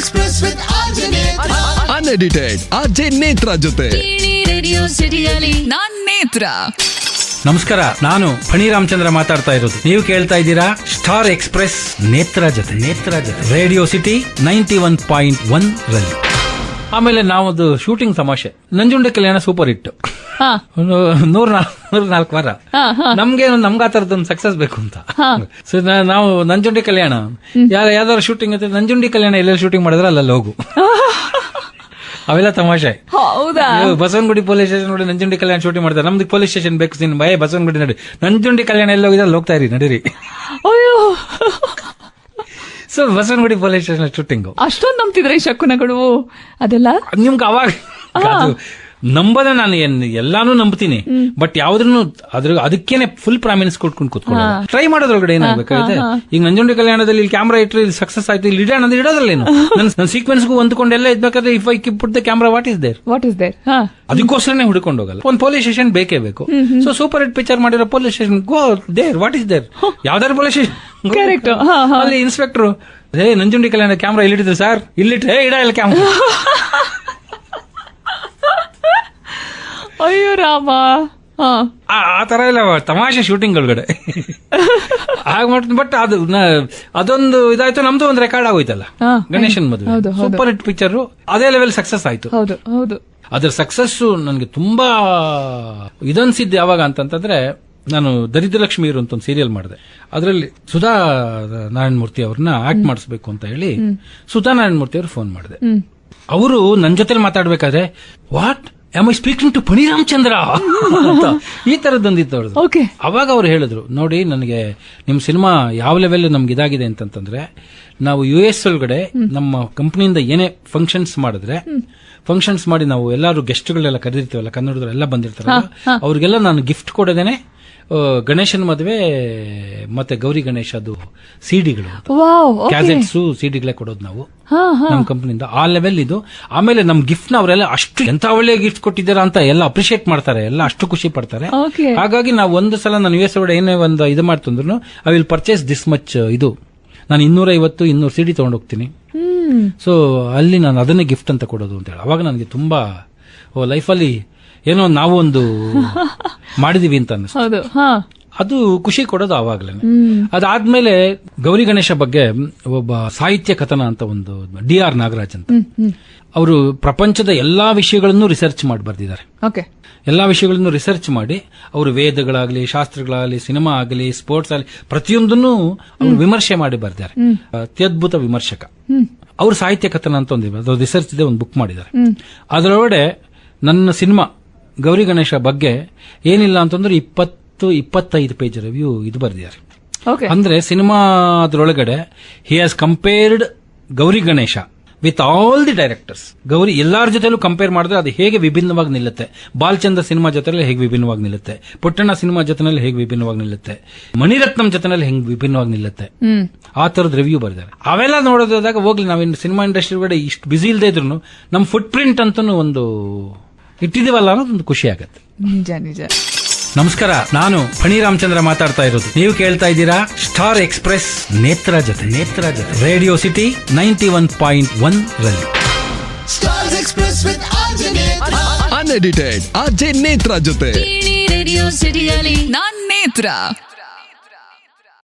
Express with RJ Netra. Unedited RJ Netra ಜೊತೆ radio ಸಿಟಿಯಲ್ಲಿ ನಾನ್ ನೇತ್ರ. ನಮಸ್ಕಾರ, ನಾನು ಫಣಿ ರಾಮಚಂದ್ರ ಮಾತಾಡ್ತಾ ಇರೋದು. ನೀವು ಕೇಳ್ತಾ ಇದ್ದೀರಾ ಸ್ಟಾರ್ ಎಕ್ಸ್ಪ್ರೆಸ್ ನೇತ್ರ ಜೊತೆ ರೇಡಿಯೋ ಸಿಟಿ 91.1 ರಲ್ಲಿ. ಆಮೇಲೆ ನಾವೊಂದು ಶೂಟಿಂಗ್ ತಮಾಷೆ, ನಂಜುಂಡ ಕಲ್ಯಾಣ ಸೂಪರ್ ಹಿಟ್, 104 ವಾರ. ನಮ್ಗೆ ಆ ತರದೊಂದು ಸಕ್ಸಸ್ ಬೇಕು ಅಂತ ಸೊ ನಾವು ನಂಜುಂಡಿ ಕಲ್ಯಾಣ ಯಾವ್ದಾದ್ರು ಶೂಟಿಂಗ್ ಅಂತ, ನಂಜುಂಡಿ ಕಲ್ಯಾಣ ಎಲ್ಲೆಲ್ಲಿ ಶೂಟಿಂಗ್ ಮಾಡಿದ್ರೆ ಅಲ್ಲಲ್ಲಿ ಹೋಗು. ಅವೆಲ್ಲ ತಮಾಷೆ. ಬಸವನಗುಡಿ ಪೊಲೀಸ್ ಸ್ಟೇಷನ್ ನೋಡಿ ನಂಜುಂಡಿ ಕಲ್ಯಾಣ ಶೂಟಿಂಗ್ ಮಾಡ್ತಾರೆ. ನಮ್ದು ಪೊಲೀಸ್ ಸ್ಟೇಷನ್ ಬೇಕು, ಸಿನ್ ಭಯ ಬಸವನಗುಡಿ ನಡಿ, ನಂಜುಂಡಿ ಕಲ್ಯಾಣ ಎಲ್ಲ ಹೋಗಿದ್ರೆ ಅಲ್ಲಿ ಹೋಗ್ತಾ ಇರಿ, ನಡೀರಿ. So Basavanagudi police station shooting ಅಷ್ಟೊಂದು ನಂಬ್ತಿದ್ರೆ ಈ ಶಕುನಗಳು ಅದೆಲ್ಲ ನಿಮ್ಗೆ ಅವಾಗ ನಂಬದ. ನಾನು ಎಲ್ಲಾನು ನಂಬ್ತೀನಿ, ಬಟ್ ಯಾವ್ದನ್ನು ಅದಕ್ಕೇನೆ ಫುಲ್ ಪ್ರಾಮಿನೆನ್ಸ್ ಕೊಟ್ಕೊಂಡು ಕೂತ್ಕೊಳ್ಳೋ ಟ್ರೈ ಮಾಡೋದ್ರೊಳಗಡೆ ಏನಾಗಬೇಕಾಗಿದೆ. ಈಗ ನಂಜುಂಡಿ ಕಲ್ಯಾಣದಲ್ಲಿ ಇಲ್ಲಿ ಕ್ಯಾಮ್ರಾ ಇಟ್ಟರೆ ಇಲ್ಲಿ ಸಕ್ಸಸ್ ಆಯ್ತು, ಇಲ್ಲಿ ಇಡೋಣ ಅಂದ್ರೆ ಇಡೋದ್ರಲ್ಲೇನು. ನನ್ನ ಸೀಕ್ವೆನ್ಸ್ಗೂ ಹೊಂದ್ಕೊಂಡೆಲ್ಲ ಇದ್ಬೇಕಾದ್ರೆ if I keep put the camera what is there ಅದಕ್ಕೋಸ್ಕರನೇ ಹುಡ್ಕೊಂಡು ಹೋಗಲ್ಲ. ಒಂದು ಪೊಲೀಸ್ ಸ್ಟೇಷನ್ ಬೇಕೇ ಬೇಕು. ಸೊ ಸೂಪರ್ ಹಿಟ್ ಪಿಕ್ಚರ್ ಮಾಡಿರೋ police station go there, what is there, ಯಾವ್ದಾರು ಪೊಲೀಸ್ ಸ್ಟೇಷನ್ ಅಲ್ಲಿ ಇನ್ಸ್ಪೆಕ್ಟರ್ ನಂಜುಂಡಿ ಕಲ್ಯಾಣ ಕ್ಯಾಮ್ರಾ ಇಲ್ಲಿಟ್ಟಿದ್ರು ಸರ್, ಇಲ್ಲಿಟ್ರೆ ಇಡ ಇಲ್ಲ ಕ್ಯಾಮ್ರಾ. ಅಯ್ಯೋ ರಾಮ, ಆ ತರ ಎಲ್ಲ ತಮಾಷೆ ಶೂಟಿಂಗ್ ಒಳಗಡೆ ಹಾಗೆ ಮಾಡ್ತೀನಿ. ಬಟ್ ಅದೊಂದು ಇದಾಯ್ತು, ನಮ್ದು ಒಂದು ರೆಕಾರ್ಡ್ ಆಗೋಯ್ತಲ್ಲ ಗಣೇಶನ್ ಮದುವೆ ಸೂಪರ್ ಹಿಟ್ ಪಿಕ್ಚರ್, ಅದೇ ಲೆವೆಲ್ ಸಕ್ಸಸ್ ಆಯ್ತು. ಅದ್ರ ಸಕ್ಸಸ್ ನನಗೆ ತುಂಬಾ ಇದನ್ಸಿದ್ದು ಯಾವಾಗ ಅಂತಂದ್ರೆ, ನಾನು ದರಿದ್ರಲಕ್ಷ್ಮಿ ಇರು ಅಂತ ಒಂದು ಸೀರಿಯಲ್ ಮಾಡಿದೆ. ಅದರಲ್ಲಿ ಸುಧಾ ನಾರಾಯಣ ಮೂರ್ತಿ ಅವ್ರನ್ನ ಆಕ್ಟ್ ಮಾಡಿಸ್ಬೇಕು ಅಂತ ಹೇಳಿ ಸುಧಾ ನಾರಾಯಣ ಮೂರ್ತಿ ಅವ್ರು ಫೋನ್ ಮಾಡಿದೆ. ಅವರು ನನ್ನ ಜೊತೆ ಮಾತಾಡ್ಬೇಕಾದ್ರೆ what am I speaking to Phani Ramachandra ಅಂತ ಈ ತರದೊಂದಿತ್ತು ಅವ್ರದ್ದು. ಅವಾಗ ಅವ್ರು ಹೇಳಿದ್ರು, ನೋಡಿ ನನಗೆ ನಿಮ್ ಸಿನಿಮಾ ಯಾವ ಲೆವೆಲ್ ನಮ್ಗೆ ಇದಾಗಿದೆ ಅಂತಂದ್ರೆ, ನಾವು US ಒಳಗಡೆ ನಮ್ಮ ಕಂಪನಿಯಿಂದ ಏನೇ ಫಂಕ್ಷನ್ಸ್ ಮಾಡಿದ್ರೆ, ಫಂಕ್ಷನ್ಸ್ ಮಾಡಿ ನಾವು ಎಲ್ಲಾರು ಗೆಸ್ಟ್ಗಳೆಲ್ಲ ಕರೆದಿರ್ತೀವಲ್ಲ, ಕನ್ನಡದವರೆಲ್ಲ ಬಂದಿರ್ತಾರಲ್ಲ, ಅವ್ರಿಗೆಲ್ಲ ನಾನು ಗಿಫ್ಟ್ ಕೊಡೋದೇನೆ ಗಣೇಶನ್ ಮದುವೆ ಮತ್ತೆ ಗೌರಿ ಗಣೇಶ ಅದು ಸಿಡಿಗಳು, ಕ್ಯಾಸೆಟ್ಸ್ ಸಿಡಿಗಳೇ ಕೊಡೋದು ನಾವು ನಮ್ಮ ಕಂಪನಿಯಿಂದ. ಆ ಲೆವೆಲ್ ಇದು. ಆಮೇಲೆ ನಮ್ ಗಿಫ್ಟ್ ನ ಅವರೆಲ್ಲ ಅಷ್ಟು ಎಂತ ಒಳ್ಳೆ ಗಿಫ್ಟ್ ಕೊಟ್ಟಿದ್ದಾರ ಅಂತ ಎಲ್ಲ ಅಪ್ರಿಶಿಯೇಟ್ ಮಾಡ್ತಾರೆ, ಎಲ್ಲ ಅಷ್ಟು ಖುಷಿ ಪಡ್ತಾರೆ. ಹಾಗಾಗಿ ನಾವು ಒಂದು ಸಲ ನಾನು US ಒಳಗಡೆ ಏನೇ ಒಂದು ಇದು ಮಾಡ್ತಂದ್ರು, I will purchase this much, ಇದು ನಾನು 250-200 CD ತಗೊಂಡೋಗ್ತೀನಿ. ಸೊ ಅಲ್ಲಿ ನಾನು ಅದನ್ನೇ ಗಿಫ್ಟ್ ಅಂತ ಕೊಡೋದು ಅಂತ ಹೇಳಿ ಅವಾಗ ನನಗೆ ತುಂಬಾ ಲೈಫಲ್ಲಿ ಏನೋ ನಾವು ಒಂದು ಮಾಡಿದೀವಿ ಅಂತ ಅನ್ನಿಸ್ತು. ಅದು ಖುಷಿ ಕೊಡೋದು ಆವಾಗ್ಲೇನೆ. ಅದಾದ್ಮೇಲೆ ಗೌರಿ ಗಣೇಶ ಬಗ್ಗೆ ಒಬ್ಬ ಸಾಹಿತ್ಯ ಕಥನ ಅಂತ ಒಂದು DR ನಾಗರಾಜ್ ಅಂತ, ಅವರು ಪ್ರಪಂಚದ ಎಲ್ಲಾ ವಿಷಯಗಳನ್ನು ರಿಸರ್ಚ್ ಮಾಡಿ ಬರ್ದಿದ್ದಾರೆ. ಎಲ್ಲಾ ವಿಷಯಗಳನ್ನು ರಿಸರ್ಚ್ ಮಾಡಿ ಅವರು ವೇದಗಳಾಗ್ಲಿ, ಶಾಸ್ತ್ರಗಳಾಗಲಿ, ಸಿನಿಮಾ ಆಗಲಿ, ಸ್ಪೋರ್ಟ್ಸ್ ಆಗಲಿ, ಪ್ರತಿಯೊಂದನ್ನು ಅವರು ವಿಮರ್ಶೆ ಮಾಡಿ ಬರ್ದಿದ್ದಾರೆ. ಅತ್ಯದ್ಭುತ ವಿಮರ್ಶಕ. ಅವರು ಸಾಹಿತ್ಯ ಕಥನ ಅಂತ ಒಂದು ರಿಸರ್ಚ್ ಇದೆ, ಒಂದು ಬುಕ್ ಮಾಡಿದ್ದಾರೆ. ಅದರೊಳಗಡೆ ನನ್ನ ಸಿನಿಮಾ ಗೌರಿ ಗಣೇಶ ಬಗ್ಗೆ ಏನಿಲ್ಲ ಅಂತಂದ್ರೆ 20-25 ಪೇಜ್ ರಿವ್ಯೂ ಇದು ಬರೆದಿದ್ದಾರೆ. ಅಂದ್ರೆ ಸಿನಿಮಾ ಅದರೊಳಗಡೆ he has compared Gauri Ganesha with all the directors. Gauri ಎಲ್ಲಾರ ಜೊತೆಲೂ ಕಂಪೇರ್ ಮಾಡಿದ್ರೆ ಅದು ಹೇಗೆ ವಿಭಿನ್ನವಾಗಿ ನಿಲ್ಲುತ್ತೆ, ಬಾಲಚಂದ್ರ ಸಿನಿಮಾ ಜೊತೆಲಿ ಹೇಗೆ ವಿಭಿನ್ನವಾಗಿ ನಿಲ್ಲುತ್ತೆ, ಪುಟ್ಟಣ್ಣ ಸಿನಿಮಾ ಜೊತೆನಲ್ಲಿ ಹೇಗೆ ವಿಭಿನ್ನವಾಗಿ ನಿಲ್ಲುತ್ತೆ, ಮಣಿರತ್ನಂ ಜೊತೆನಲ್ಲಿ ಹೆಂಗ್ ವಿಭಿನ್ನವಾಗಿ ನಿಲ್ಲುತ್ತೆ, ಆ ತರದ ರಿವ್ಯೂ ಬರೆದಿದ್ದಾರೆ. ಅವೆಲ್ಲ ನೋಡೋದಾಗ ಹೋಗ್ಲಿ, ನಾವೇನು ಸಿನಿಮಾ ಇಂಡಸ್ಟ್ರಿ ಒಳಗಡೆ ಇಷ್ಟು ಬಿಸಿ ಇಲ್ಲದೆ ಇದ್ರು ನಮ್ಮ ಫುಟ್ ಪ್ರಿಂಟ್ ಅಂತೂ ಒಂದು ಇಟ್ಟಿದೀವಲ್ಲ ಅನ್ನೋದೊಂದು ಖುಷಿ ಆಗತ್ತೆ. ನಿಜ. ನಮಸ್ಕಾರ, ನಾನು ಫಣಿ ರಾಮಚಂದ್ರ ಮಾತಾಡ್ತಾ ಇರೋದು. ನೀವು ಕೇಳ್ತಾ ಇದ್ದೀರಾ ಸ್ಟಾರ್ ಎಕ್ಸ್ಪ್ರೆಸ್ ನೇತ್ರ ಜೊತೆ ರೇಡಿಯೋ ಸಿಟಿ 91.1 ರಲ್ಲಿ. Star Express with RJ Netra. Unedited RJ Netra ಜೊತೆ ರೇಡಿಯೋ ಸಿಟಿಯಲ್ಲಿ ನಾನ್ ನೇತ್ರ.